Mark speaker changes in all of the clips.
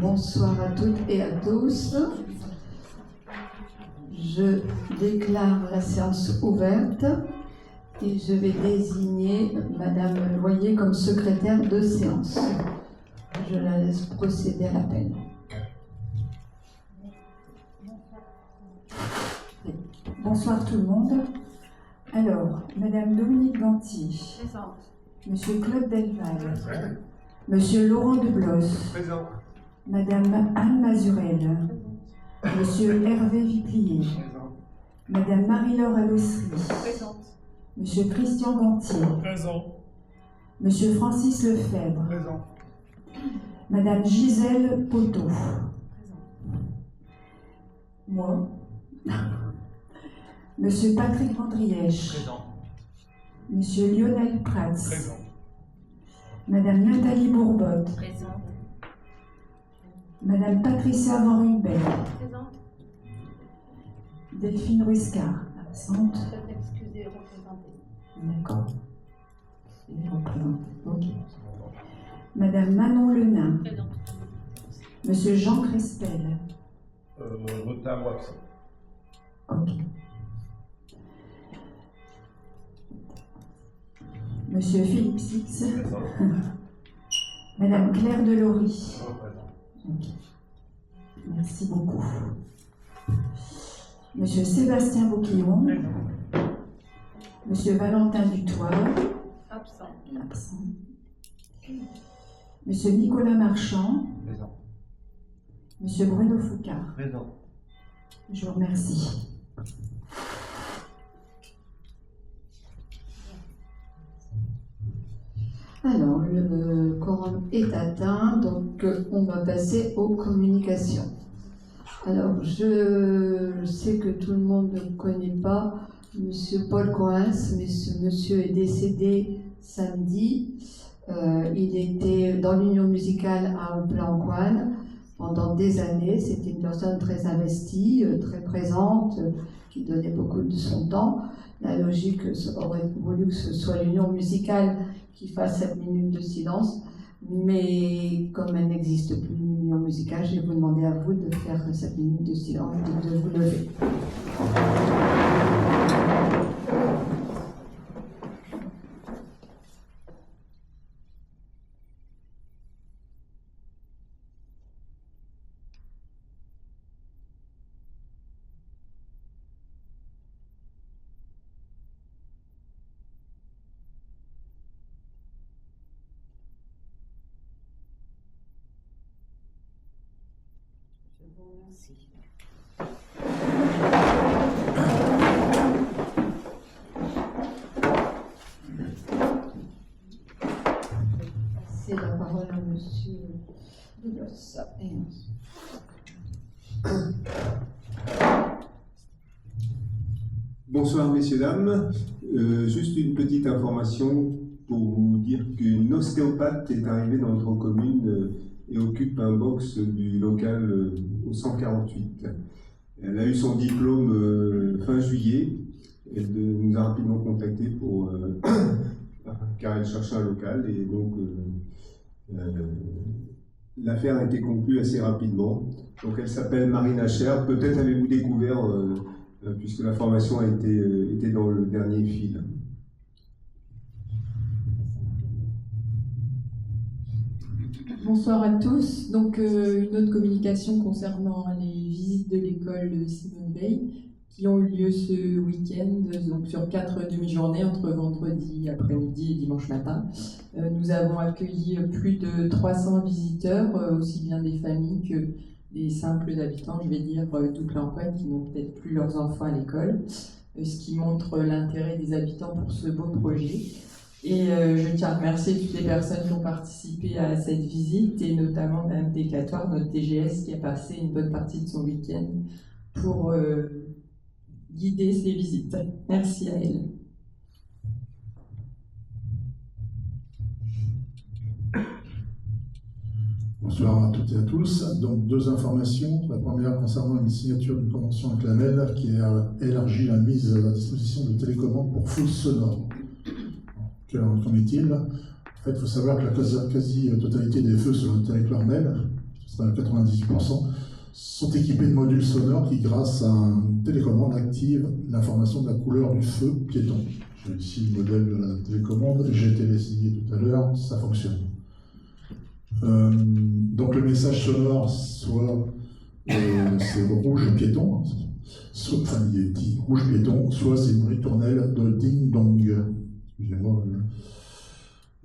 Speaker 1: Bonsoir à toutes et à tous. Je déclare la séance ouverte et je vais désigner Madame Loyer comme secrétaire de séance. Je la laisse procéder à l'appel.
Speaker 2: Bonsoir tout le monde. Alors, Madame Dominique Ganti,
Speaker 3: Présente.
Speaker 2: Monsieur Claude Delval, Monsieur Laurent Dublos,
Speaker 4: Présent.
Speaker 2: Madame Anne Mazurel, Monsieur Hervé Viplier,
Speaker 4: Présent.
Speaker 2: Madame Marie-Laure Alossery,
Speaker 3: Présente.
Speaker 2: Monsieur Christian Gantier,
Speaker 4: Présent.
Speaker 2: Monsieur Francis Lefebvre,
Speaker 4: Présent.
Speaker 2: Madame Gisèle Poteau, moi, Monsieur Patrick Vandrièche,
Speaker 4: Présent.
Speaker 2: Monsieur Lionel Prats,
Speaker 4: Présent.
Speaker 2: Madame Nathalie Bourbotte,
Speaker 3: Présente.
Speaker 2: Madame Patricia Van Rumbel,
Speaker 3: Présente.
Speaker 2: Delphine Ruiscard, absente.
Speaker 3: Faites excuser, représenter.
Speaker 2: D'accord. Elle est représentée. Ok. Madame Manon Lenain,
Speaker 3: Présente.
Speaker 2: Monsieur Jean Crespel.
Speaker 4: Retard ou absent.
Speaker 2: Ok. Monsieur Philippe Six.
Speaker 4: Présent.
Speaker 2: Madame Claire Delory.
Speaker 4: Présent.
Speaker 2: Ok. Merci beaucoup. Monsieur Sébastien Bouquillon. Monsieur Valentin Dutoit.
Speaker 3: Absent.
Speaker 2: Absent. Monsieur Nicolas Marchand.
Speaker 4: Présent.
Speaker 2: Monsieur Bruno Foucard.
Speaker 4: Présent.
Speaker 2: Je vous remercie.
Speaker 1: Alors, le quorum est atteint, donc on va passer aux communications. Alors, je sais que tout le monde ne connaît pas Monsieur Paul Coens, mais ce monsieur est décédé samedi. Il était dans l'union musicale à Ouplan-Kouane pendant des années. C'était une personne très investie, très présente, qui donnait beaucoup de son temps. La logique aurait voulu que ce soit l'union musicale qui fasse cette minute de silence, mais comme elle n'existe plus, l'union musicale, je vais vous demander à vous de faire cette minute de silence, de vous lever.
Speaker 3: Je vous remercie.
Speaker 1: C'est la parole à Monsieur Doulos.
Speaker 5: Bonsoir messieurs, dames. Juste une petite information pour vous dire qu'une ostéopathe est arrivée dans notre commune et occupe un box du local au 148. Elle a eu son diplôme fin juillet. Elle nous a rapidement contacté pour car elle cherchait un local et donc l'affaire a été conclue assez rapidement. Donc elle s'appelle Marine Hacher. Peut-être avez-vous découvert puisque la formation a était dans le dernier fil.
Speaker 6: Bonsoir à tous. Donc, une autre communication concernant les visites de l'école Simone Veil qui ont eu lieu ce week-end, donc sur 4 demi-journées entre vendredi après-midi et dimanche matin. Nous avons accueilli plus de 300 visiteurs, aussi bien des familles que des simples habitants, je vais dire, d'Ouplan-Kouane qui n'ont peut-être plus leurs enfants à l'école, ce qui montre l'intérêt des habitants pour ce beau projet. Et je tiens à remercier toutes les personnes qui ont participé à cette visite, et notamment Mme Décatoire, notre TGS, qui a passé une bonne partie de son week-end pour guider ces visites. Merci à elle.
Speaker 7: Bonsoir à toutes et à tous. Donc, deux informations. La première concernant une signature d'une convention avec l'ANEL qui a élargi la mise à disposition de télécommandes pour foule sonore. Qu'en est-il? En fait, il faut savoir que la quasi-totalité des feux sur le territoire MEL, c'est à 98%, sont équipés de modules sonores qui, grâce à une télécommande, activent l'information de la couleur du feu piéton. J'ai ici le modèle de la télécommande, j'ai été l'essayer tout à l'heure, ça fonctionne. Donc le message sonore, soit c'est rouge piéton, enfin il est dit rouge piéton, soit c'est une ritournelle de ding dong. Excusez-moi.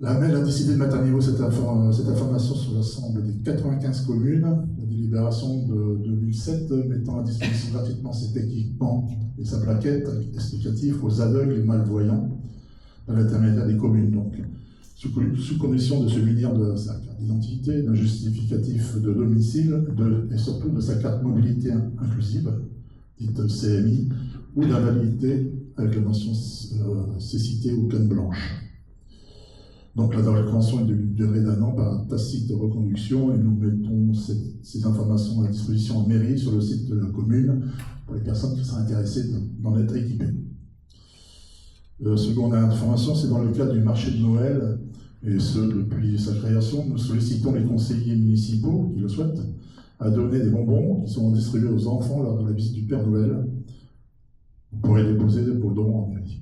Speaker 7: La MEL a décidé de mettre à niveau cette information sur l'ensemble des 95 communes. La délibération de 2007 mettant à disposition gratuitement cet équipement et sa plaquette explicative aux aveugles et malvoyants par l'intermédiaire des communes. Donc, sous condition de se munir de sa carte d'identité, d'un justificatif de domicile et surtout de sa carte mobilité inclusive, dite CMI, ou d'invalidité avec la mention cécité ou canne blanche. Donc la convention est d'une durée d'1 an par tacite reconduction et nous mettons ces informations à disposition en mairie sur le site de la commune pour les personnes qui seraient intéressées d'en être équipées. Seconde information, c'est dans le cadre du marché de Noël, et ce depuis sa création, nous sollicitons les conseillers municipaux qui le souhaitent à donner des bonbons qui seront distribués aux enfants lors de la visite du Père Noël. Vous pourrez déposer vos dons en mairie.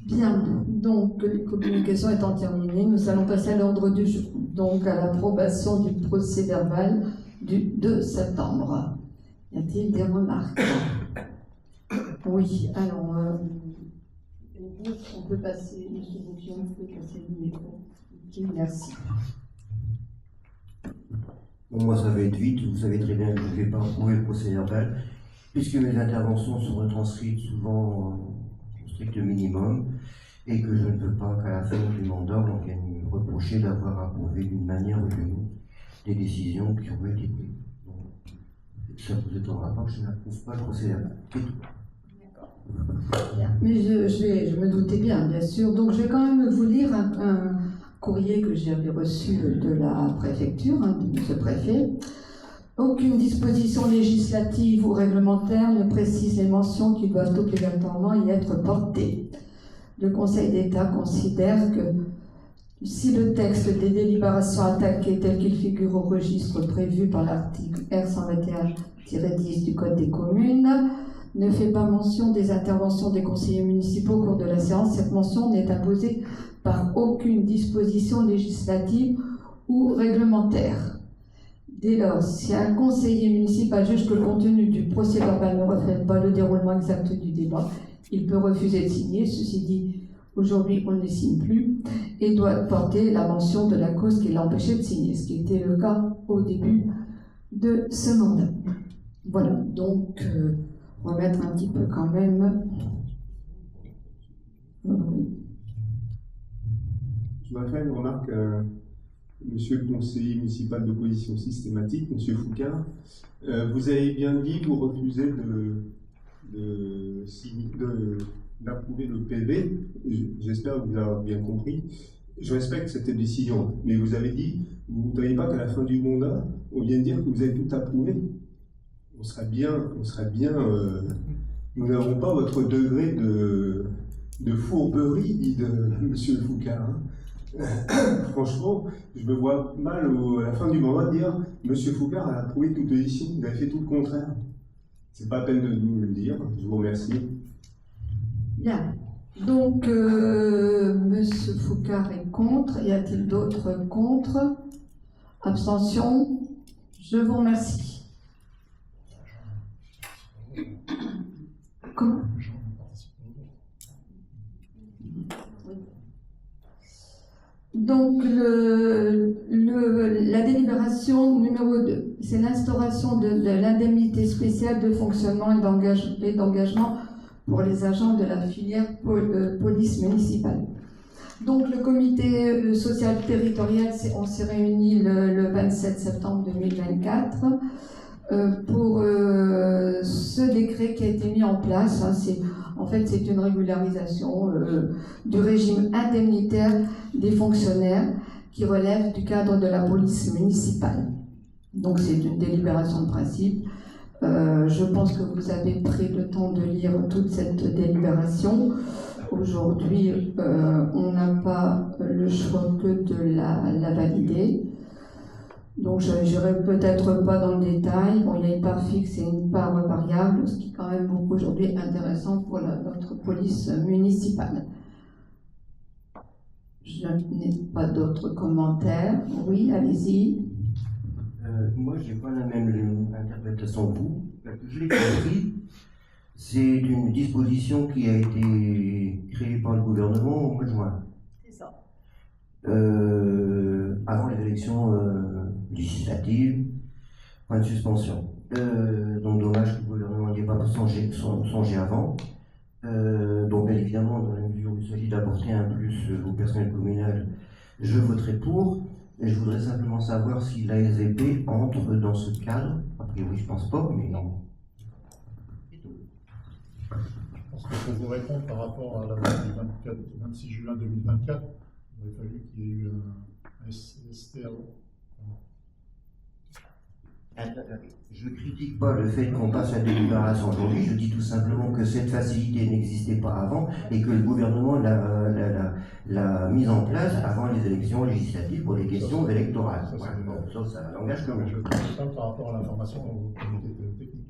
Speaker 1: Bien, donc les communications étant terminées, nous allons passer à l'ordre du jour, donc à l'approbation du procès-verbal du 2 septembre. Y a-t-il des remarques? Oui, alors, on peut passer, M. Bouquion, on peut passer le micro. Merci.
Speaker 8: Bon, moi, ça va être vite. Vous savez très bien que je ne vais pas approuver le procès-verbal, puisque mes interventions sont retranscrites souvent au strict minimum, et que je ne veux pas qu'à la fin du mandat, on vienne me reprocher d'avoir approuvé d'une manière ou d'une autre des décisions qui ont été prises. Ça ne vous étonnera pas que je n'approuve pas le procès-verbal. C'est tout.
Speaker 1: Mais je me doutais bien sûr. Donc je vais quand même vous lire un courrier que j'avais reçu de la préfecture, de ce préfet. Aucune disposition législative ou réglementaire ne précise les mentions qui doivent obligatoirement y être portées. Le Conseil d'État considère que si le texte des délibérations attaquées tel qu'il figure au registre prévu par l'article R121-10 du Code des communes ne fait pas mention des interventions des conseillers municipaux au cours de la séance, cette mention n'est imposée par aucune disposition législative ou réglementaire. Dès lors, si un conseiller municipal juge que le contenu du procès-verbal ne reflète pas le déroulement exact du débat, il peut refuser de signer. Ceci dit, aujourd'hui, on ne les signe plus et doit porter la mention de la cause qui l'empêchait de signer, ce qui était le cas au début de ce mandat. Voilà, donc remettre un petit peu quand même.
Speaker 5: Je voudrais faire une remarque à monsieur le conseiller municipal d'opposition systématique, monsieur Foucard. Vous avez bien dit que vous refusez d'approuver le PV. J'espère que vous avez bien compris. Je respecte cette décision, mais vous avez dit, vous ne voudriez pas qu'à la fin du mandat, on vienne dire que vous avez tout approuvé. On serait bien, nous n'avons pas votre degré de fourberie, dit monsieur Foucard. Franchement, je me vois mal à la fin du mandat dire monsieur Foucard a approuvé toute décision, vous avez fait tout le contraire. C'est pas la peine de nous le dire, je vous remercie.
Speaker 1: Bien. Donc, monsieur Foucard est contre. Y a-t-il d'autres contre? Abstention? Je vous remercie. Comment? Donc, la délibération numéro 2, c'est l'instauration de l'indemnité spéciale de fonctionnement et d'engagement pour les agents de la filière police municipale. Donc, le comité social territorial, on s'est réuni le 27 septembre 2024 pour ce décret qui a été mis en place. C'est En fait, c'est une régularisation du régime indemnitaire des fonctionnaires qui relève du cadre de la police municipale. Donc c'est une délibération de principe. Je pense que vous avez pris le temps de lire toute cette délibération. Aujourd'hui, on n'a pas le choix que de la valider. Donc je n'irai peut-être pas dans le détail. Bon, il y a une part fixe et une part variable, ce qui est quand même beaucoup aujourd'hui intéressant pour notre police municipale. Je n'ai pas d'autres commentaires. Oui, allez-y.
Speaker 8: Moi, je n'ai pas la même interprétation que vous. Je l'ai compris. C'est une disposition qui a été créée par le gouvernement au mois de juin.
Speaker 3: C'est ça.
Speaker 8: Avant les élections législatives, point de suspension. Donc dommage que le gouvernement n'ait pas songé avant. Donc bien évidemment, dans la mesure où il s'agit d'apporter un plus au personnel communal, je voterai pour. Et je voudrais simplement savoir si l'ASVP entre dans ce cadre. A priori, je pense pas, mais non.
Speaker 7: Je pense que pour vous répondre par rapport à la loi du 26 juin 2024, il aurait fallu qu'il y ait eu un STAO.
Speaker 8: Je ne critique pas le fait qu'on passe la délibération aujourd'hui, je dis tout simplement que cette facilité n'existait pas avant et que le gouvernement l'a mise en place avant les élections législatives pour les questions électorales. Ça, c'est un langage commun.
Speaker 7: Je parle par rapport à l'information au comité technique.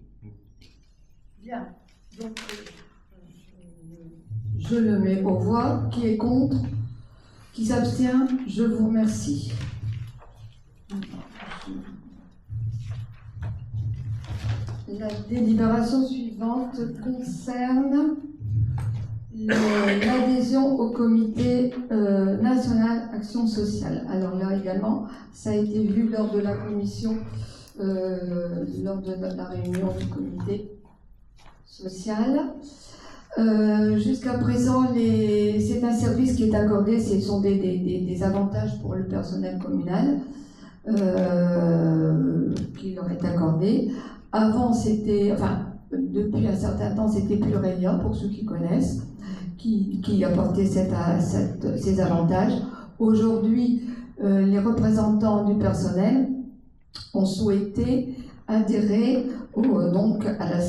Speaker 3: Bien. Donc,
Speaker 1: Je le mets aux voix. Qui est contre? Qui s'abstient? Je vous remercie. La délibération suivante concerne l'adhésion au comité national action sociale. Alors là également, ça a été vu lors de la commission, lors de la réunion du comité social. Jusqu'à présent, c'est un service qui est accordé, ce sont des avantages pour le personnel communal qui leur est accordé. Avant, depuis un certain temps, c'était Plurelia, pour ceux qui connaissent, qui apportait ces avantages. Aujourd'hui, les représentants du personnel ont souhaité adhérer à la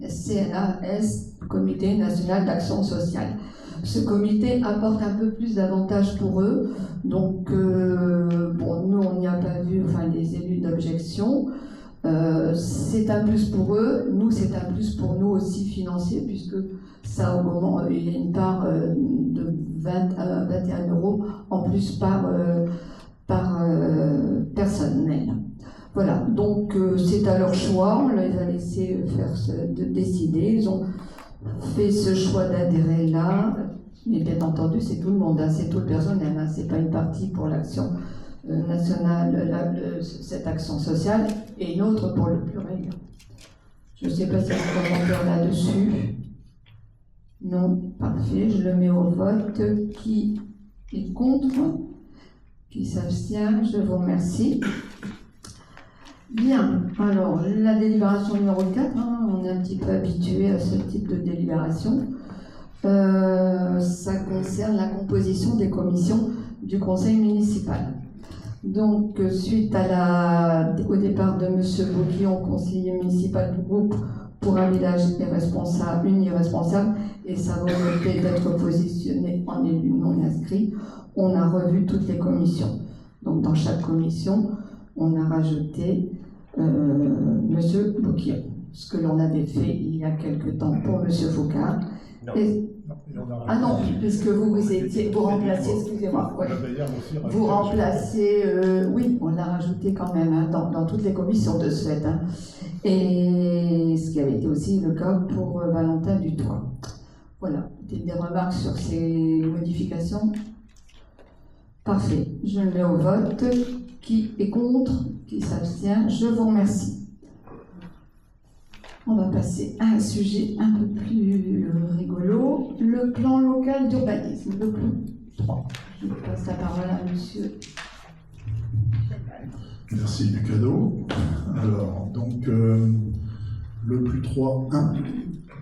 Speaker 1: CNAS, Comité national d'action sociale. Ce comité apporte un peu plus d'avantages pour eux. Donc, nous, on n'y a pas vu, les élus d'objection. C'est un plus pour eux, nous c'est un plus pour nous aussi financier, puisque ça augmente, il y a une part de 20 à 21 euros en plus par personnel. Voilà, donc c'est à leur choix, on les a laissés décider, ils ont fait ce choix d'adhérer là, mais bien entendu c'est tout le monde, c'est tout le personnel, c'est pas une partie pour l'action nationale, cette action sociale, et une autre pour le pluriel. Je ne sais pas s'il y a un commentaire là-dessus. Non, parfait, je le mets au vote. Qui est contre? Qui s'abstient? Je vous remercie. Bien, alors la délibération numéro 4, on est un petit peu habitué à ce type de délibération. Ça concerne la composition des commissions du conseil municipal. Donc, suite au départ de M. Bouquillon, conseiller municipal du groupe pour un village irresponsable, et sa volonté d'être positionné en élu non inscrit, on a revu toutes les commissions. Donc, dans chaque commission, on a rajouté M. Bouquillon, ce que l'on avait fait il y a quelque temps pour M. Foucard. Ah non, puisque vous remplacez, excusez-moi, ouais. Vous remplacez, oui, on l'a rajouté quand même dans toutes les commissions de ce fait. Et ce qui avait été aussi le cas pour Valentin Dutoit. Voilà, des remarques sur ces modifications? Parfait, je le mets au vote. Qui est contre? Qui s'abstient? Je vous remercie. On va passer à un sujet un peu plus rigolo, le plan local d'urbanisme, le plan 3. Je passe la parole à monsieur.
Speaker 7: Merci du cadeau. Alors, donc, le plus 3.1,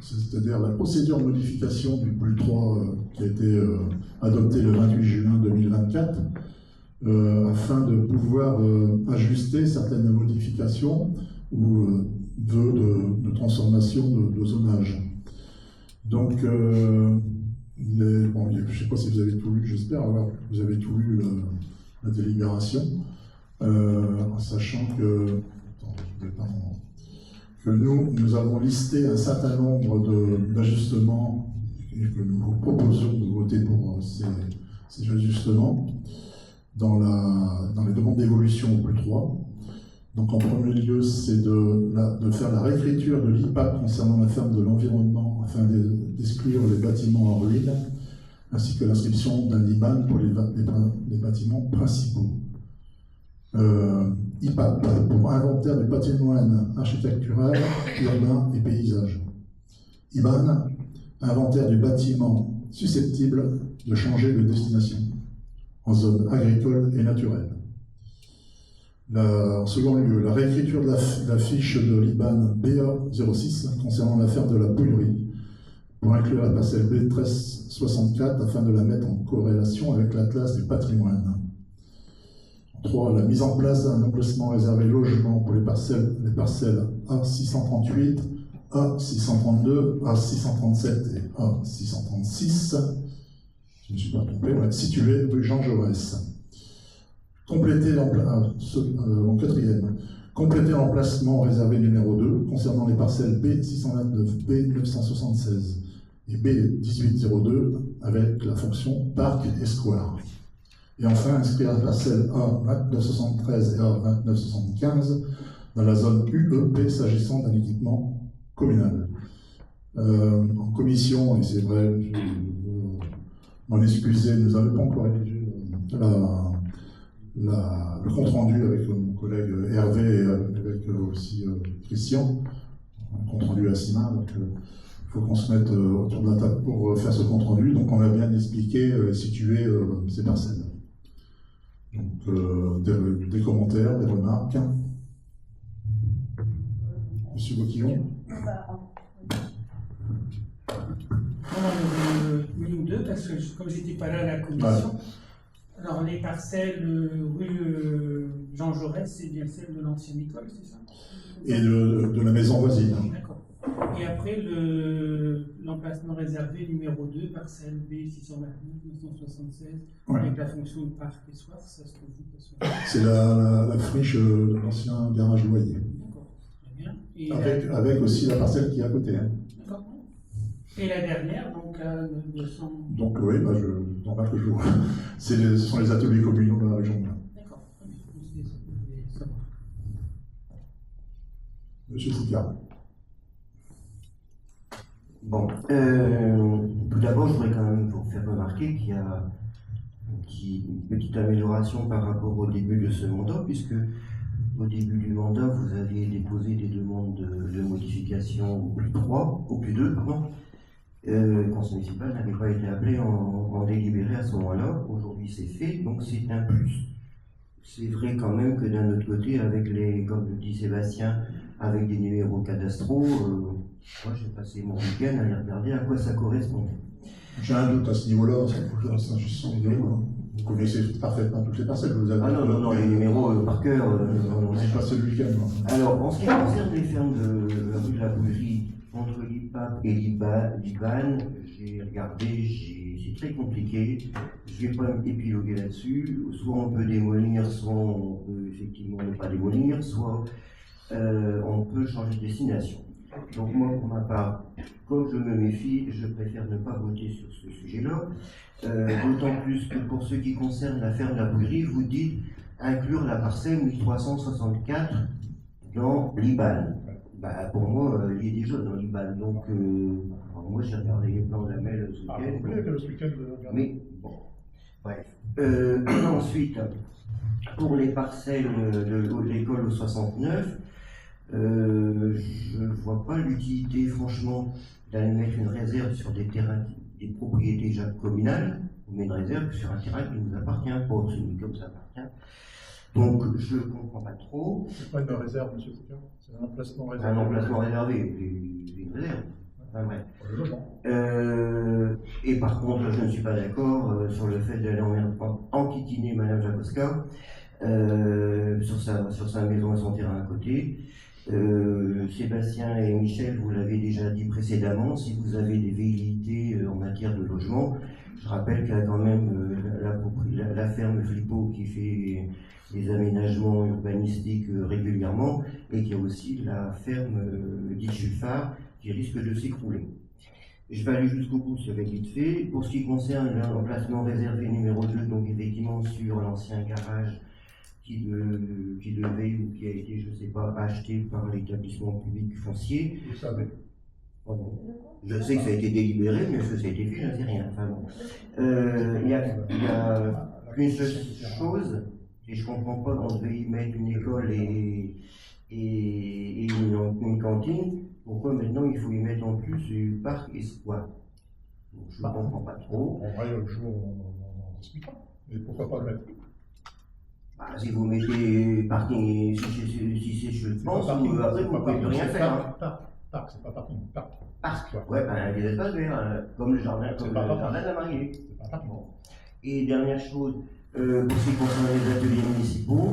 Speaker 7: c'est-à-dire la procédure de modification du PLU 3 qui a été adoptée le 28 juin 2024, afin de pouvoir ajuster certaines modifications ou vœux de transformation de zonage. Donc, je ne sais pas si vous avez tout lu, j'espère que vous avez tout lu la délibération, en sachant que, nous avons listé un certain nombre d'ajustements et que nous vous proposons de voter pour ces ajustements dans les demandes d'évolution au PLU 3. Donc en premier lieu, c'est de faire la réécriture de l'IPAP concernant la ferme de l'environnement afin d'exclure les bâtiments en ruine, ainsi que l'inscription d'un IBAN pour les bâtiments principaux. IPAP pour inventaire du patrimoine architectural, urbain et paysage. IBAN, inventaire du bâtiment susceptible de changer de destination en zone agricole et naturelle. En second lieu, la réécriture de la fiche de l'IBAN BA06 concernant la ferme de la Pouillerie pour inclure la parcelle B1364 afin de la mettre en corrélation avec l'Atlas du patrimoine. 3. La mise en place d'un emplacement réservé logement pour les parcelles A638, A632, A637 et A636, je ne me suis pas trompé, situées rue Jean Jaurès. Compléter l'emplacement réservé numéro 2 concernant les parcelles B629, B976 et B1802 avec la fonction parc et square. Et enfin, inscrire la parcelle A2973 et A2975 dans la zone UEP s'agissant d'un équipement communal. En commission, et c'est vrai, je m'en excusez, nous n'avons pas encore rédigé le compte rendu avec mon collègue Hervé et avec aussi Christian, un compte rendu à 6 mains, donc il faut qu'on se mette autour de la table pour faire ce compte rendu. Donc on a bien expliqué, situé ces parcelles. Donc des commentaires, des remarques. Monsieur Boquillon.
Speaker 9: Une ou deux, parce que comme j'étais pas là à la commission, alors les parcelles rue Jean Jaurès, c'est bien celle de l'ancienne école, c'est ça?
Speaker 7: Et de la maison voisine.
Speaker 9: D'accord. Et après l'emplacement réservé numéro 2, parcelle B629-976, avec la fonction de parc et soir, ça se trouve où?
Speaker 7: C'est la friche de l'ancien garage loyer.
Speaker 9: D'accord, très bien. Et
Speaker 7: avec aussi la parcelle qui est à côté. Hein.
Speaker 9: D'accord. Et la dernière, donc à 200.
Speaker 7: Donc oui, normal que je vois. Ce sont les ateliers communaux de la région.
Speaker 9: D'accord.
Speaker 7: Monsieur Sicard.
Speaker 8: Bon, tout d'abord, je voudrais quand même vous faire remarquer qu'il y a une petite amélioration par rapport au début de ce mandat, puisque au début du mandat, vous aviez déposé des demandes de modification au PLU 3, au PLU 2, pardon. Le conseil municipal n'avait pas été appelé en délibéré à ce moment-là. Aujourd'hui, c'est fait, donc c'est un plus. C'est vrai quand même que d'un autre côté, comme le dit Sébastien, avec des numéros cadastraux, moi j'ai passé mon week-end à aller regarder à quoi ça correspond.
Speaker 7: J'ai un doute à ce niveau-là, vous connaissez parfaitement toutes les parcelles. Vous avez
Speaker 8: non, les numéros par cœur.
Speaker 7: J'ai passé le week-end.
Speaker 8: Alors, en ce qui concerne les fermes de la rue de la Bougerie, entre l'IPAP et l'IBAN, j'ai regardé, c'est très compliqué. Je ne vais pas épiloguer là-dessus. Soit on peut démolir, soit on peut effectivement ne pas démolir, soit on peut changer de destination. Donc moi, pour ma part, comme je me méfie, je préfère ne pas voter sur ce sujet-là. D'autant plus que pour ce qui concerne la ferme de la Bougerie, vous dites inclure la parcelle 1364 dans l'IBAN. Pour moi, il est déjà dans l'IBAN. Donc, moi, j'ai regardé les plans de la MEL ce week-end. Mais bon, bref. Ensuite, pour les parcelles de l'école au 69, je ne vois pas l'utilité, franchement, d'aller mettre une réserve sur des terrains, des propriétés déjà communales. On met une réserve sur un terrain qui ne nous appartient pas, celui comme ça appartient. Donc, je ne comprends pas trop.
Speaker 4: C'est pas une réserve, monsieur Sicard, c'est un emplacement réservé.
Speaker 8: Un emplacement réservé, une réserve. Enfin bref. Et par contre, je ne suis pas d'accord sur le fait d'aller enquiquiner Madame Jakowska sur sa maison et son terrain à côté. Sébastien et Michel, vous l'avez déjà dit précédemment, si vous avez des velléités en matière de logement, je rappelle qu'il y a quand même la ferme Flippo qui fait des aménagements urbanistiques régulièrement, et qu'il y a aussi la ferme d'Ilchufard qui risque de s'écrouler. Je vais aller jusqu'au bout, ça va être vite fait. Pour ce qui concerne l'emplacement réservé numéro 2, donc effectivement sur l'ancien garage qui devait ou qui a été, je ne sais pas, acheté par l'établissement public foncier.
Speaker 4: Vous savez.
Speaker 8: Pardon. Je sais que ça a été délibéré, mais est-ce que ça a été fait, je ne sais rien. Enfin bon. Il y a une seule chose, et je ne comprends pas, on devait y mettre une école et une cantine. Pourquoi maintenant il faut y mettre en plus du parc et squat? Je ne comprends pas trop.
Speaker 7: En vrai, le jour, on n'en discute pas. Et pourquoi pas le mettre?
Speaker 8: Bah, si vous mettez parking, si c'est je pense, après vous ne pouvez plus rien faire.
Speaker 7: Parc, c'est pas parking.
Speaker 8: Parc, ouais, ben des espaces verts, comme le jardin de la mariée.
Speaker 7: C'est pas parking.
Speaker 8: Et dernière chose, pour ce qui concerne les ateliers municipaux,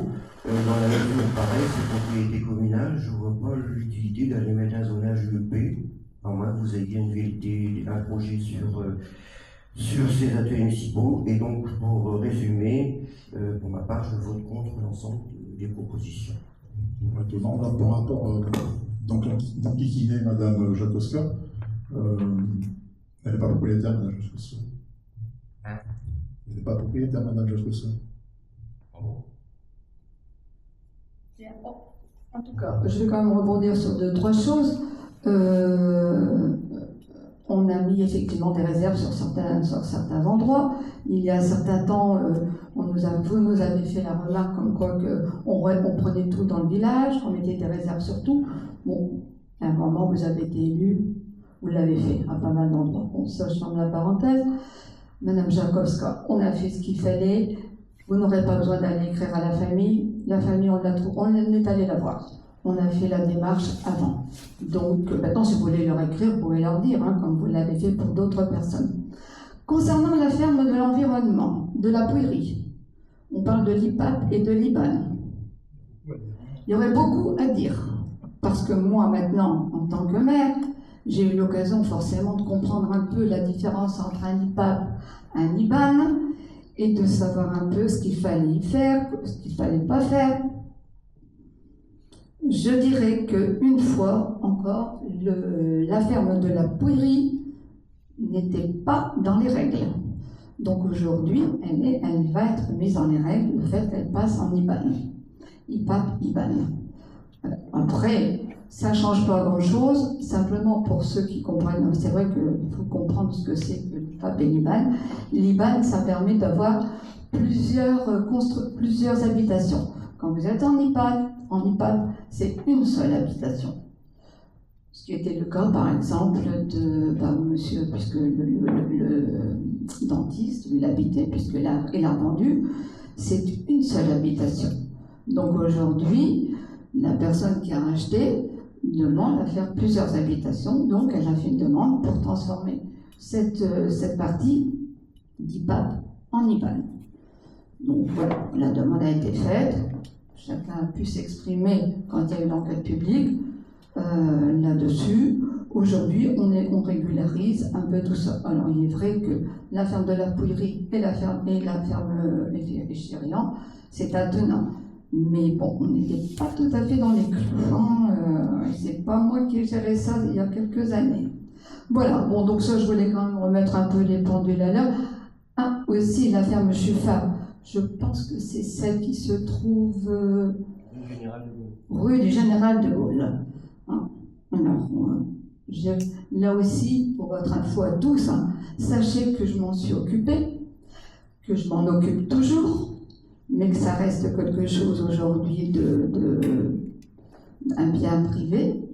Speaker 8: dans la mesure où pareil, c'est propriété communale, je ne vois pas l'utilité d'aller mettre un zonage UEP, à moins que vous ayez une vérité, un projet sur ces ateliers municipaux. Et donc, pour résumer, pour ma part, je vote contre l'ensemble des propositions.
Speaker 7: Maintenant, par rapport d'enquiquiner Madame Jakowska, elle n'est pas propriétaire, Madame Jakowska.
Speaker 8: Hein?
Speaker 7: Elle n'est pas propriétaire, Madame Jakowska.
Speaker 3: Bien. Oh,
Speaker 1: En tout cas, je vais quand même rebondir sur 2-3 choses. On a mis effectivement des réserves sur certains endroits. Il y a un certain temps, vous nous avez fait la remarque comme quoi on prenait tout dans le village, qu'on mettait des réserves sur tout. Bon, à un moment, vous avez été élu, vous l'avez fait à pas mal d'endroits. Bon, ça, je ferme la parenthèse. Madame Jakowska, on a fait ce qu'il fallait. Vous n'aurez pas besoin d'aller écrire à la famille. La famille, on est allé la voir. On a fait la démarche avant. Donc, maintenant, si vous voulez leur écrire, vous pouvez leur dire, comme vous l'avez fait pour d'autres personnes. Concernant la ferme de l'environnement, de la Pouillerie, on parle de l'IPAP et de l'IBAN. Il y aurait beaucoup à dire. Parce que moi, maintenant, en tant que maire, j'ai eu l'occasion forcément de comprendre un peu la différence entre un IPAP et un IBAN, et de savoir un peu ce qu'il fallait y faire, ce qu'il ne fallait pas faire. Je dirais qu'une fois encore, la ferme de la Pouillerie n'était pas dans les règles. Donc aujourd'hui, elle va être mise dans les règles, le fait qu'elle passe en IBAN. IPAP, IBAN. Après, ça ne change pas grand-chose, simplement pour ceux qui comprennent. C'est vrai qu'il faut comprendre ce que c'est que l'IPAP et l'IBAN. L'IBAN, ça permet d'avoir plusieurs habitations. Quand vous êtes en IPAP, c'est une seule habitation. Ce qui était le cas, par exemple, de monsieur, puisque le dentiste où il habitait, puisqu'il a vendu, c'est une seule habitation. Donc aujourd'hui, la personne qui a racheté demande à faire plusieurs habitations, donc elle a fait une demande pour transformer cette partie d'IPAP en IBAN. Donc voilà, la demande a été faite, chacun a pu s'exprimer quand il y a eu l'enquête publique là-dessus. Aujourd'hui, on régularise un peu tout ça. Alors il est vrai que la ferme de la Pouillerie et la ferme Chérian, c'est attenant. Mais bon, on n'était pas tout à fait dans les clous. C'est pas moi qui ai géré ça il y a quelques années. Voilà, bon, donc ça, je voulais quand même remettre un peu les pendules à l'heure. Ah, aussi, la ferme Chuffard. Je pense que c'est celle qui se trouve rue du Général de Gaulle. Alors, là aussi, pour votre info à tous, sachez que je m'en suis occupée, que je m'en occupe toujours, mais que ça reste quelque chose aujourd'hui un bien privé.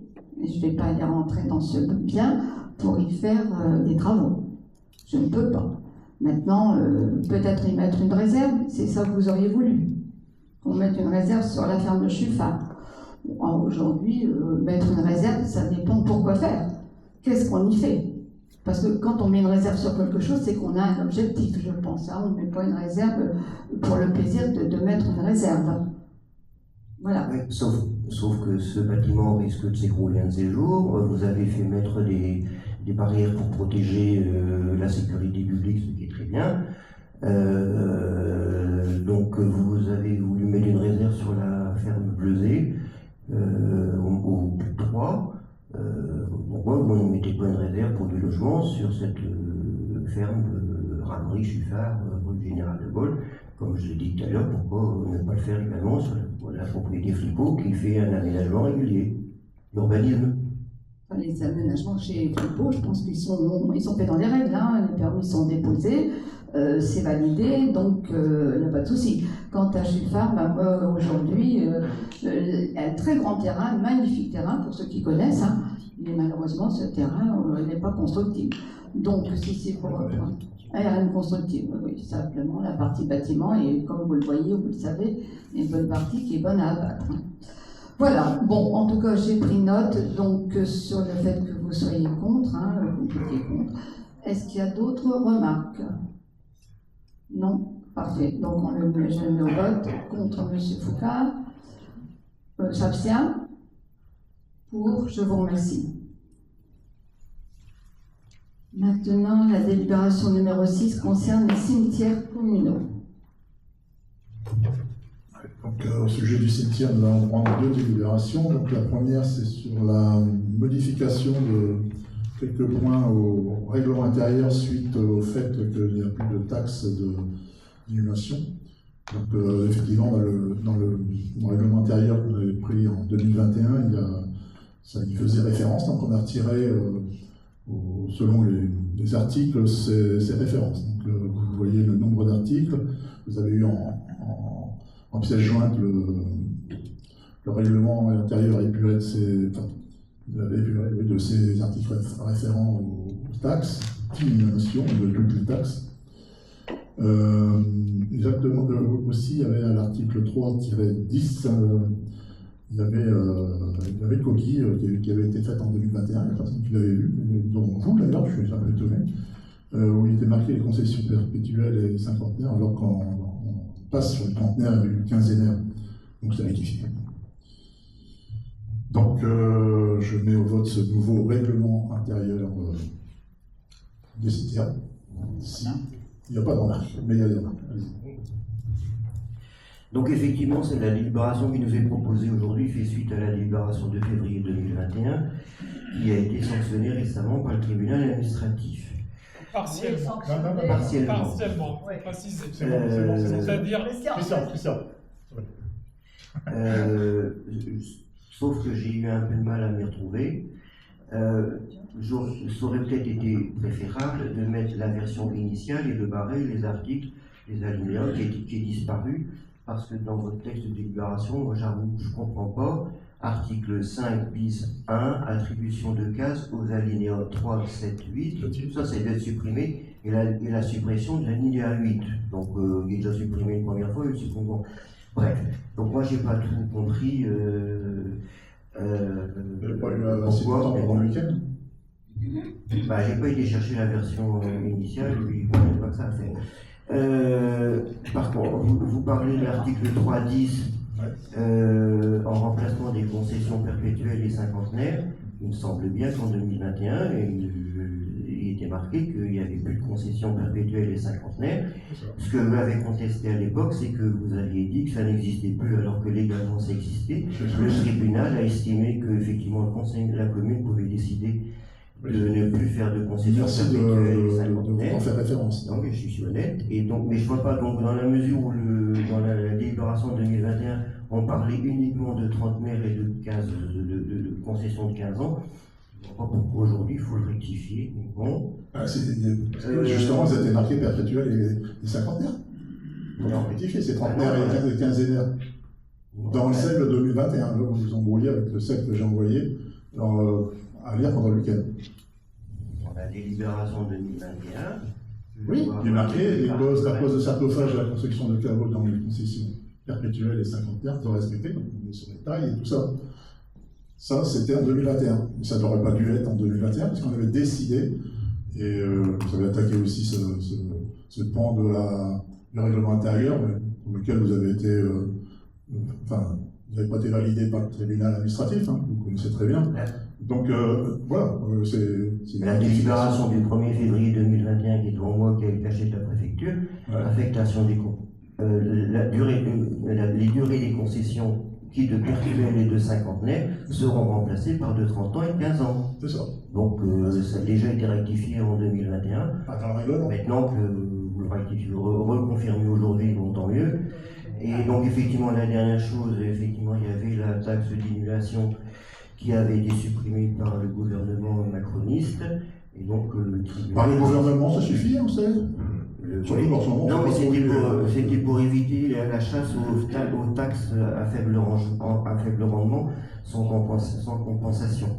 Speaker 1: Et je ne vais pas aller rentrer dans ce bien pour y faire des travaux. Je ne peux pas. Maintenant, peut-être y mettre une réserve, c'est ça que vous auriez voulu. Qu'on mette une réserve sur la ferme de Chuffard. Aujourd'hui, mettre une réserve, ça dépend pourquoi faire. qu'est-ce qu'on y fait? Parce que quand on met une réserve sur quelque chose, c'est qu'on a un objectif, je pense. Hein. On ne met pas une réserve pour le plaisir de mettre une réserve. Voilà.
Speaker 8: Oui, sauf que ce bâtiment risque de s'écrouler un de ces jours. Vous avez fait mettre des barrières pour protéger la sécurité publique, ce qui est très bien. Donc vous avez voulu mettre une réserve sur la ferme Bleuzé, au 3. Pourquoi vous ne mettez pas une réserve pour du logement sur cette ferme Ramery-Chuffard, rue du Général de Gaulle? Comme je l'ai dit tout à l'heure, pourquoi ne pas le faire également sur la propriété Flippo qui fait un aménagement régulier, l'urbanisme?
Speaker 1: Les aménagements chez Flippo, je pense qu'ils sont faits dans les règles, hein. Les permis sont déposés, c'est validé, donc il n'y a pas de souci. Quant à Chuffard, aujourd'hui, un très grand terrain, un magnifique terrain pour ceux qui connaissent, hein. Mais malheureusement ce terrain n'est pas constructible. Donc si c'est pour rien de constructif, oui, simplement la partie bâtiment, et comme vous le voyez, vous le savez, il y a une bonne partie qui est bonne à abattre. Voilà, bon, en tout cas, j'ai pris note donc sur le fait que vous soyez contre, hein, vous votez contre. Est-ce qu'il y a d'autres remarques? Non? Parfait. Donc, je mets au vote contre M. Foucault. J'abstiens. Pour, je vous remercie. Maintenant, la délibération numéro 6 concerne les cimetières communaux.
Speaker 7: Donc, au sujet du cimetière, nous allons prendre deux délibérations. Donc, la première, c'est sur la modification de quelques points au règlement intérieur suite au fait qu'il n'y a plus de taxes d'inhumation. Donc, effectivement, dans le règlement intérieur qu'on avait pris en 2021, ça y faisait référence. Donc, on a retiré, selon les articles, ces références. Donc, vous voyez le nombre d'articles. Vous avez eu en pièce jointe le règlement intérieur épuré de ces articles référents aux taxes, d'inhumation, de toutes les taxes. Exactement, aussi, il y avait à l'article 3-10, il y avait une coquille qui avait été faite en 2021, il n'y a personne qui l'avait vu, dont vous d'ailleurs, je suis un peu étonné, où il était marqué les concessions perpétuelles et cinquantenaires, alors qu'on passe sur le trentenaire et le quinzenaire, donc c'est rectifié. Donc je mets au vote ce nouveau règlement intérieur des cimetières. Si. Il n'y a pas de remarques, mais il y a des remarques.
Speaker 8: Donc effectivement, c'est la délibération qui nous est proposée aujourd'hui, fait suite à la délibération de février 2021, qui a été sanctionnée récemment par le tribunal administratif.
Speaker 4: Partiellement.
Speaker 8: Partiellement.
Speaker 4: Ouais. Préciser.
Speaker 8: C'est-à-dire.
Speaker 4: Christian.
Speaker 8: Sauf que j'ai eu un peu de mal à m'y retrouver. Ça aurait peut-être été préférable de mettre la version initiale et de barrer les articles, les alinéas qui est disparu, parce que dans votre texte de délibération, moi j'avoue, je ne comprends pas. Article 5 bis 1, attribution de cases aux alinéas 3, 7, 8, ça doit être supprimé, et la suppression de l'alinéa 8. Donc il est déjà supprimé une première fois, il supprime. Bon. Bref, donc moi j'ai pas tout compris.
Speaker 7: Vous n'avez pas eu assez de temps pendant le week-end?
Speaker 8: J'ai pas été chercher la version initiale, puis bon, il n'y a pas que ça à faire. Par contre, vous parlez de l'article 3.10 en remplacement des concessions perpétuelles et cinquantenaires. Il me semble bien qu'en 2021, il était marqué qu'il n'y avait plus de concessions perpétuelles et cinquantenaires. Ce que vous avez contesté à l'époque, c'est que vous aviez dit que ça n'existait plus alors que légalement ça existait. Le tribunal a estimé que effectivement le conseil de la commune pouvait décider de ne plus faire de concessions perpétuelles et cinquantenaires.
Speaker 7: En faire référence.
Speaker 8: Donc je suis honnête. Et donc, mais je ne vois pas, donc, dans la mesure où dans la délibération de 2021, on parlait uniquement de trentenaires et de concessions de 15 ans, je ne vois pas pourquoi aujourd'hui il faut le rectifier. Bon.
Speaker 7: Justement, ça a été marqué perpétuel et cinquantenaire. Il faut rectifier, c'est trentenaire et quinzenaire. Dans le CEL de 2021, là, vous vous embrouillez avec le CEL que j'ai envoyé à lire pendant le week-end.
Speaker 8: Dans la délibération 2021,
Speaker 7: oui, il est marqué la cause de sarcophage à la construction de caveaux dans les concessions perpétuelles et cinquantenaires doit respecter, donc on est sur les tailles et tout ça. Ça, c'était en 2021. Ça n'aurait pas dû être en 2021, parce qu'on avait décidé, et vous avez attaqué aussi ce pan du règlement intérieur, mais pour lequel vous avez été, enfin, vous n'avez pas été validé par le tribunal administratif, hein, vous connaissez très bien. Donc voilà, c'est
Speaker 8: la délibération du 1er février 2021 qui est devant moi, qui est cachée de la préfecture, affectation des les durées des concessions qui de virtuels et de cinquantenaires seront remplacées par de 30 ans et 15 ans.
Speaker 7: C'est ça.
Speaker 8: Donc ça a déjà été rectifié en 2021.
Speaker 7: Dans le règlement.
Speaker 8: Maintenant que vous le reconfirmez aujourd'hui, bon, tant mieux. Et donc effectivement, la dernière chose, effectivement, il y avait la taxe d'annulation qui avait été supprimée par le gouvernement macroniste. Et donc le tribunal...
Speaker 7: Par le gouvernement, ça suffit, on sait.
Speaker 8: Oui. Non, mais c'était pour éviter la chasse aux taxes à faible rendement sans compensation.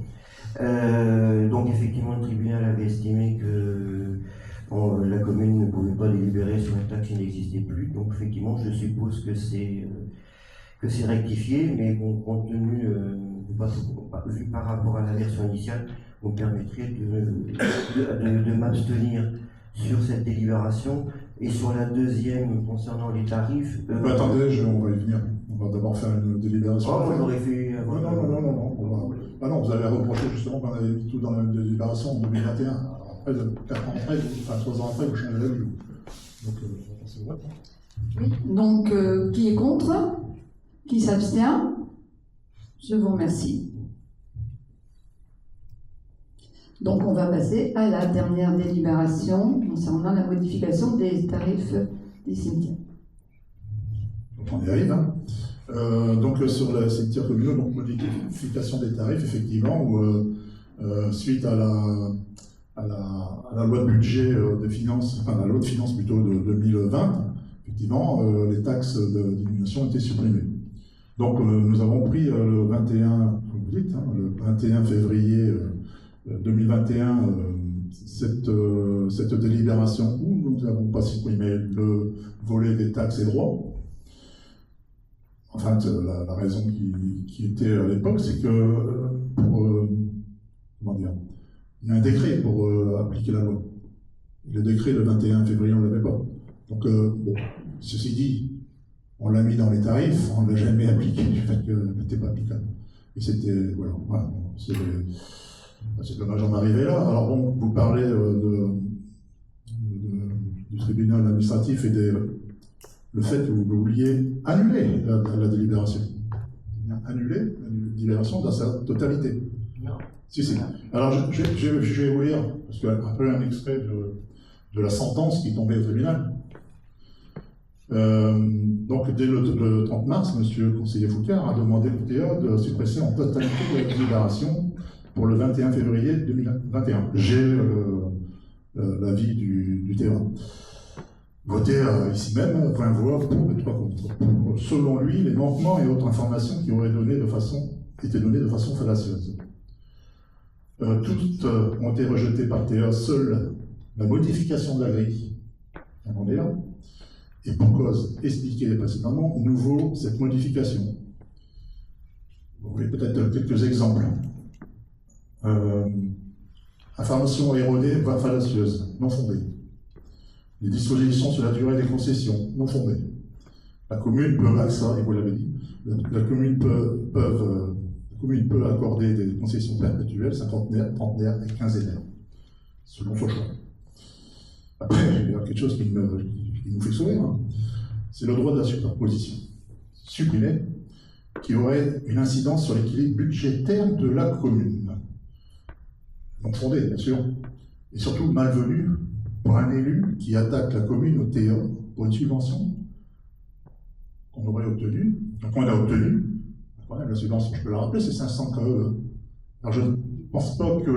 Speaker 8: Donc effectivement, le tribunal avait estimé que la commune ne pouvait pas délibérer sur une taxe qui n'existait plus. Donc effectivement, je suppose que c'est rectifié, mais bon, compte tenu, vu par rapport à la version initiale, vous me permettrez de m'abstenir sur cette délibération. Et sur la deuxième, concernant les tarifs...
Speaker 7: attendez, on va y venir. On va d'abord faire une délibération.
Speaker 8: Oh, moi j'aurais fait...
Speaker 7: Non. Ah non, vous avez reproché justement qu'on avait mis tout dans la délibération en 2021. Après, 4 ans après, enfin 3 ans après, vous changez d'avis. Donc, on va passer au vote.
Speaker 1: Oui. Donc, qui est contre? Qui s'abstient? Je vous remercie. Donc, on va passer à la dernière délibération concernant la modification des tarifs des cimetières.
Speaker 7: Donc, on y arrive. Hein. Donc, sur les cimetières communaux, donc modification des tarifs, effectivement, où suite à la loi de budget des finances, enfin la loi de finances plutôt de 2020, effectivement, les taxes d'illumination ont été supprimées. Donc, nous avons pris le 21, comme vous dites, hein, le 21 février 2021, cette délibération où nous n'avons pas supprimé le volet des taxes et droits. Enfin, la raison qui était à l'époque, c'est que comment dire, il y a un décret pour appliquer la loi. Le décret le 21 février, on ne l'avait pas. Donc, bon, ceci dit, on l'a mis dans les tarifs, on ne l'a jamais appliqué, du fait qu'elle n'était pas applicable. Et c'était, voilà, c'est dommage d'en arriver là. Alors bon, vous parlez du tribunal administratif et le fait que vous vouliez annuler la délibération. Annuler la délibération dans sa totalité.
Speaker 8: Non.
Speaker 7: Si. Alors je vais vous lire, parce qu'après un extrait de la sentence qui tombait au tribunal. Donc dès le 30 mars, monsieur le conseiller Foucard a demandé au TA de suppresser en totalité la délibération pour le 21 février 2021. J'ai l'avis du TA. Voté ici même, 20 voix pour et 3 contre. Selon lui, les manquements et autres informations qui auraient été données de façon fallacieuse. Toutes ont été rejetées par TA, seule la modification de la grille, et pour cause expliquée précédemment, nouveau cette modification. Vous voyez peut-être quelques exemples. Information érodée, voire fallacieuse, non fondée. Les dispositions sur la durée des concessions, non fondées. La commune peut, ça, et vous l'avez dit, la commune peut accorder des concessions perpétuelles, cinquantenaires, trentenaires et quinzenaires, selon son choix. Après, il y a quelque chose qui nous fait sourire, hein. C'est le droit de la superposition, supprimé, qui aurait une incidence sur l'équilibre budgétaire de la commune. Non fondé, bien sûr, et surtout malvenu pour un élu qui attaque la commune au TA pour une subvention qu'on aurait obtenue, qu'on a obtenue. La subvention, je peux la rappeler, c'est 500 KE. Alors je ne pense pas que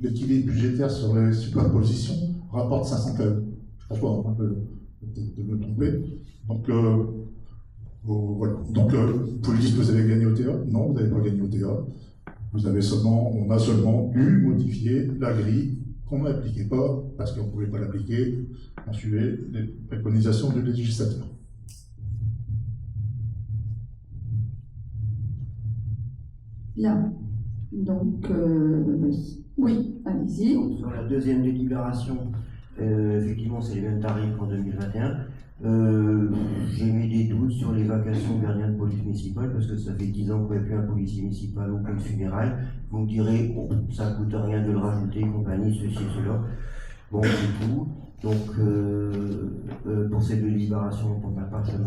Speaker 7: l'équilibre budgétaire sur les superpositions rapporte 500 KE. Je pense pas, on peut peut-être me tromper. Donc, voilà. Donc, vous pouvez dire que vous avez gagné au TA. Non, vous n'avez pas gagné au TA. On a seulement dû modifier la grille qu'on n'appliquait pas, parce qu'on ne pouvait pas l'appliquer, on suivait les préconisations du législateur.
Speaker 1: Bien. Donc, oui, allez-y.
Speaker 8: Donc, sur la deuxième délibération, effectivement, c'est les mêmes tarifs qu'en 2021. J'ai mis des doutes sur l'évacuation gardien de police municipale parce que ça fait 10 ans qu'il n'y a plus un policier municipal au point de funérailles. Vous me direz, bon, ça ne coûte rien de le rajouter, compagnie, ceci, cela. Bon, c'est tout. Donc, pour ces délibérations, pour ma part, je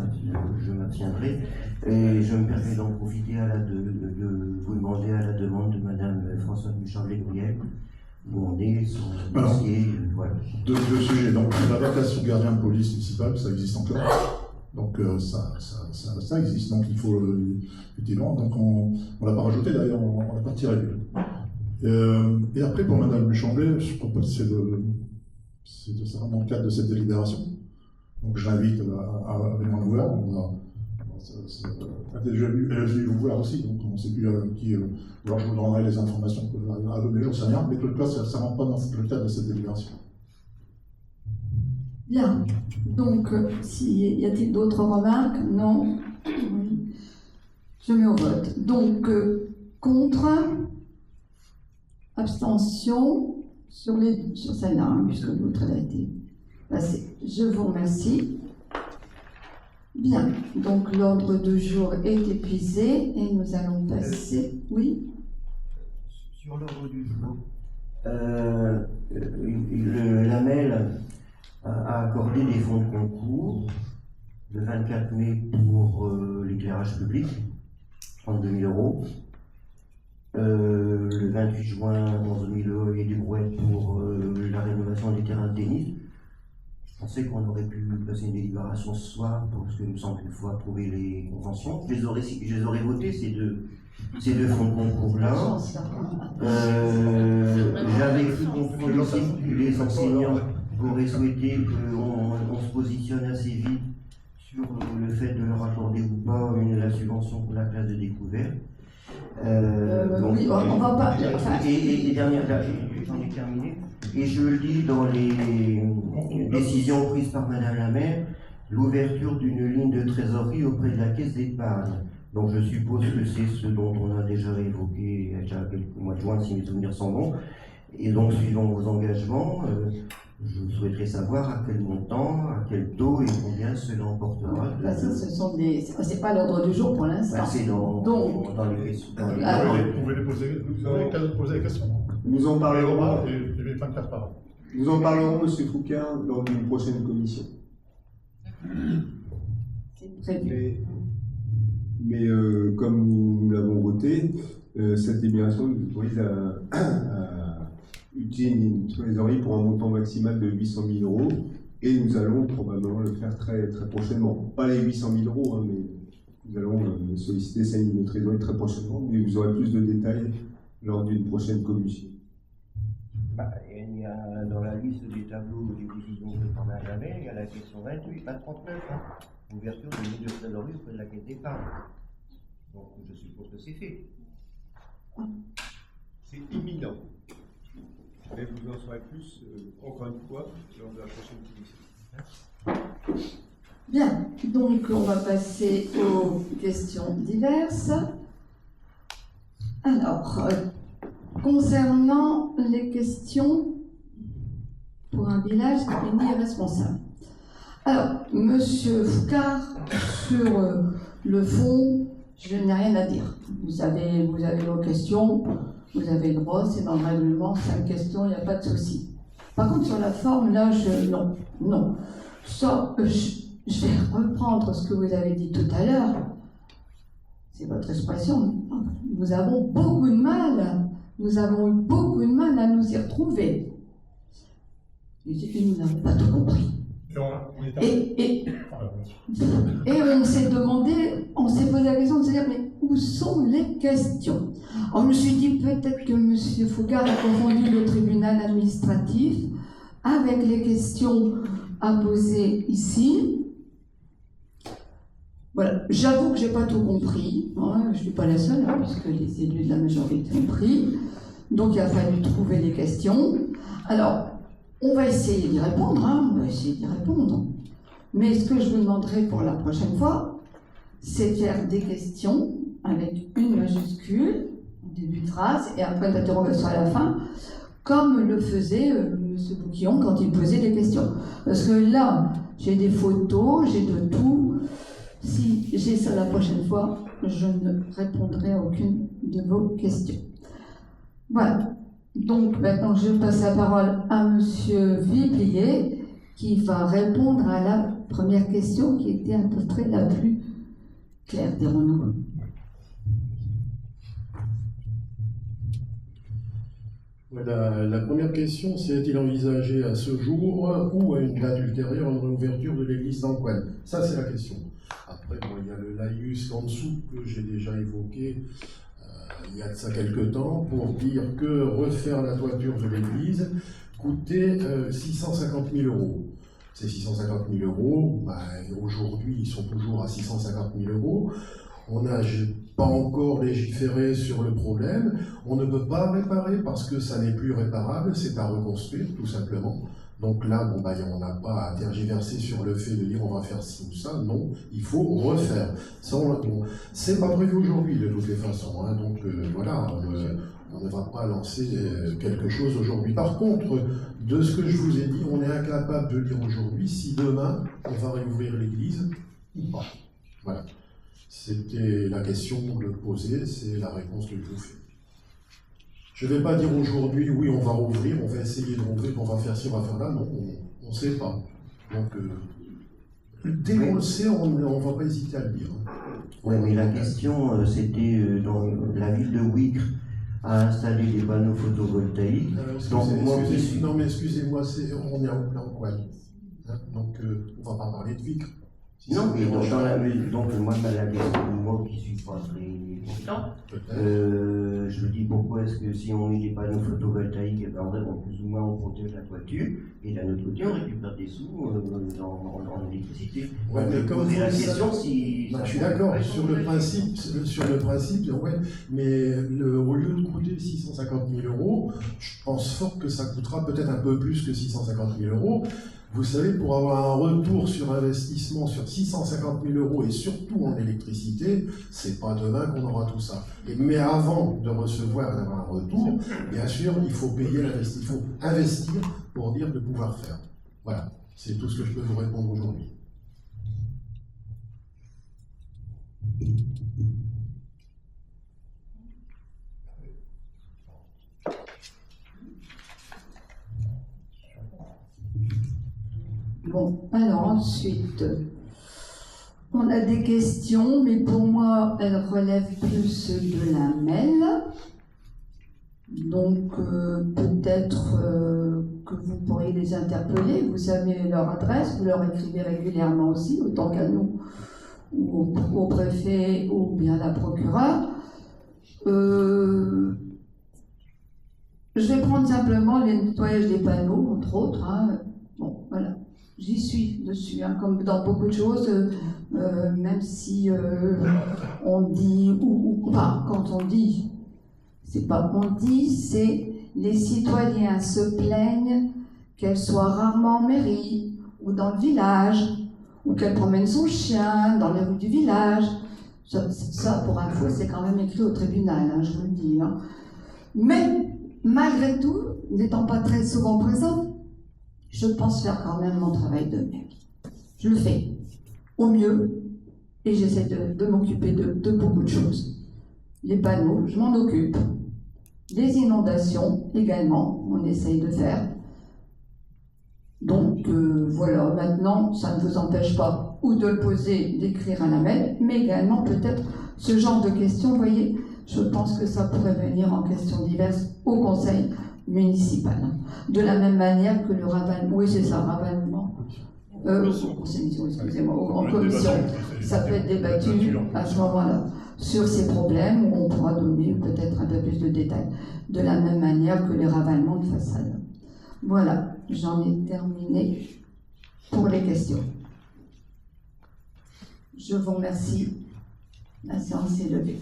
Speaker 8: m'abstiendrai. Et je me permets d'en profiter de vous demander à la demande de Madame Françoise Bucharlet-Gouliel où on est, son dossier, voilà.
Speaker 7: Deux sujets. Donc, la vacation gardien de police municipale, ça existe encore. Donc, ça existe. Donc, il faut, effectivement, donc on ne l'a pas rajouté d'ailleurs, on l'a pas tiré. Et après, pour Madame Bucharlet, je propose c'est ça dans le cadre de cette délibération. Donc, je l'invite à venir nous voir. Elle est venue vous voir aussi, donc on ne sait plus qui. Alors je vous donnerai les informations que vous avez à donner, j'en sais rien, mais en tout cas, ça ne rentre pas dans le cadre de cette délibération.
Speaker 1: Bien. Donc, y a-t-il d'autres remarques? Non. Oui. Je mets au vote. Donc, contre, abstention sur celle-là, hein, puisque l'autre a été passée. Je vous remercie. Bien, donc l'ordre du jour est épuisé et nous allons passer. Oui.
Speaker 8: Sur l'ordre du jour, l'AMEL a accordé des fonds de concours le 24 mai pour l'éclairage public, 32 000 €. Le 28 juin, 11 000 € et des brouettes pour la rénovation des terrains de tennis. Je pensais qu'on aurait pu passer une délibération ce soir, parce que il me semble qu'il faut approuver les conventions. Je les aurais votés, ces deux fonds de concours-là. J'avais cru comprendre aussi que les enseignants auraient souhaité qu'on se positionne assez vite sur le fait de leur accorder ou pas la subvention pour la classe de découverte. Donc,
Speaker 1: oui, on va pas.
Speaker 8: Et dernière, j'en ai terminé. Et je lis dans les décisions prises par Madame la maire, l'ouverture d'une ligne de trésorerie auprès de la caisse d'épargne. Donc je suppose que c'est ce dont on a déjà évoqué il y a déjà quelques mois de juin, si mes souvenirs sont bons. Et donc, suivant vos engagements, je souhaiterais savoir à quel montant, à quel taux et combien cela emportera.
Speaker 1: C'est pas l'ordre du jour pour l'instant.
Speaker 8: C'est dans les questions.
Speaker 7: Vous pouvez les poser, vous avez qu'à poser les questions.
Speaker 5: Nous en parlerons.
Speaker 7: Les 24 par an.
Speaker 5: Nous en parlerons, M. Foucard, lors d'une prochaine commission.
Speaker 1: C'est prévu.
Speaker 5: Mais comme nous l'avons voté, cette délibération nous autorise à utiliser une trésorerie pour un montant maximal de 800 000 € et nous allons probablement le faire très, très prochainement. Pas les 800 000 €, hein, mais nous allons solliciter cette ligne de trésorerie très prochainement, mais vous aurez plus de détails lors d'une prochaine commission.
Speaker 8: Il y a dans la liste des tableaux des décisions que l'on a jamais, il y a la question 28 à 39, ouverture de ligne de trésorerie auprès de la caisse d'épargne. Donc je suppose que c'est fait.
Speaker 5: C'est imminent. Mais vous en saurez plus, encore une fois, lors de la prochaine commission.
Speaker 1: Bien, donc on va passer aux questions diverses. Alors, concernant les questions pour un village uni et responsable. Alors, Monsieur Foucard, sur le fond, je n'ai rien à dire. Vous avez vos questions, vous avez le droit, c'est dans le règlement, 5 questions, il n'y a pas de souci. Par contre, sur la forme, là, non. Ça, je vais reprendre ce que vous avez dit tout à l'heure. C'est votre expression. Nous avons beaucoup de mal. Nous avons eu beaucoup de mal à nous y retrouver. Et nous n'avons pas tout compris. Et on s'est demandé, on s'est posé la question de se dire, mais où sont les questions? Alors, je me suis dit peut-être que M. Foucard a confondu le tribunal administratif avec les questions à poser ici. Voilà, j'avoue que je n'ai pas tout compris, hein, je ne suis pas la seule, hein, puisque les élus de la majorité ont pris. Donc il a fallu trouver les questions. Alors, on va essayer d'y répondre, Mais ce que je vous demanderai pour la prochaine fois, c'est de faire des questions avec une majuscule, en début de phrase et après l'interrogation à la fin, comme le faisait M. Bouquillon quand il posait des questions. Parce que là, j'ai des photos, j'ai de tout. Si j'ai ça la prochaine fois, je ne répondrai à aucune de vos questions. Voilà. Donc maintenant, je passe la parole à M. Viblier, qui va répondre à la première question qui était à peu près la plus claire, dirons-nous.
Speaker 10: Voilà, la première question, c'est est-il envisagé à ce jour ou à une date ultérieure une réouverture de l'église d'Ancoine? Ça, c'est la question. Après, bon, il y a le laïus en dessous que j'ai déjà évoqué il y a de ça quelques temps pour dire que refaire la toiture de l'église coûtait 650 000 euros. Ces 650 000 euros, aujourd'hui, ils sont toujours à 650 000 euros. On n'a pas encore légiféré sur le problème. On ne peut pas réparer parce que ça n'est plus réparable, c'est à reconstruire, tout simplement. Donc là, on n'a pas à tergiverser sur le fait de dire on va faire ci ou ça. Non, il faut refaire. Ça, c'est pas prévu aujourd'hui de toutes les façons. Hein, donc voilà, on ne va pas lancer quelque chose aujourd'hui. Par contre, de ce que je vous ai dit, on est incapable de dire aujourd'hui si demain on va réouvrir l'église ou pas. Voilà. C'était la question de poser, c'est la réponse que je vous fais. Je ne vais pas dire aujourd'hui, oui, on va rouvrir, on va essayer de rouvrir, on va faire ci, on va faire là. Non, on ne sait pas. Donc, dès qu'on le sait, on ne va pas hésiter à le dire.
Speaker 8: Oui, mais la question, c'était dans la ville de Wicre a installé des panneaux photovoltaïques.
Speaker 10: Non, mais excusez-moi, on est en plein Ancoine. Hein, donc, on ne va pas parler de Wicre.
Speaker 8: Non, mais dans la mesure, donc moi qui ne suis pas très confiant, je me dis pourquoi est-ce que si on met des panneaux photovoltaïques, plus ou moins on protège la toiture, et d'un autre côté on récupère des sous en électricité.
Speaker 10: Ouais, mais comme
Speaker 8: poser la question
Speaker 10: si... je suis d'accord, sur le principe, ouais, mais au lieu de coûter 650 000 euros, je pense fort que ça coûtera peut-être un peu plus que 650 000 euros. Vous savez, pour avoir un retour sur investissement sur 650 000 euros et surtout en électricité, c'est pas demain qu'on aura tout ça. Mais avant de recevoir et d'avoir un retour, bien sûr, il faut payer l'investissement, il faut investir pour dire de pouvoir faire. Voilà, c'est tout ce que je peux vous répondre aujourd'hui.
Speaker 1: Bon, alors ensuite, on a des questions, mais pour moi, elles relèvent plus de la mail. Donc, peut-être que vous pourriez les interpeller. Vous savez leur adresse, vous leur écrivez régulièrement aussi, autant qu'à nous, ou au préfet, ou bien à la procureure. Je vais prendre simplement les nettoyages des panneaux, entre autres. Hein. Bon, voilà. J'y suis dessus, hein, comme dans beaucoup de choses, même si on dit, enfin, quand on dit, c'est pas on dit, c'est les citoyens se plaignent qu'elle soit rarement en mairie, ou dans le village, ou qu'elle promène son chien dans les rues du village. Ça, pour info, c'est quand même écrit au tribunal, hein, je vous le dis. Hein. Mais, malgré tout, n'étant pas très souvent présente, je pense faire quand même mon travail de maire. Je le fais au mieux et j'essaie de m'occuper de beaucoup de choses. Les panneaux, je m'en occupe. Les inondations également, on essaye de faire. Donc voilà, maintenant, ça ne vous empêche pas ou de le poser, d'écrire à la mail, mais également peut-être ce genre de questions, vous voyez, je pense que ça pourrait venir en questions diverses au conseil municipal. De la même manière que le ravalement, oui c'est ça, ravalement, excusez-moi, en commission, ça peut être débattu à ce moment-là sur ces problèmes où on pourra donner peut-être un peu plus de détails, de la même manière que les ravalements de façade. Voilà, j'en ai terminé pour les questions. Je vous remercie. La séance est levée.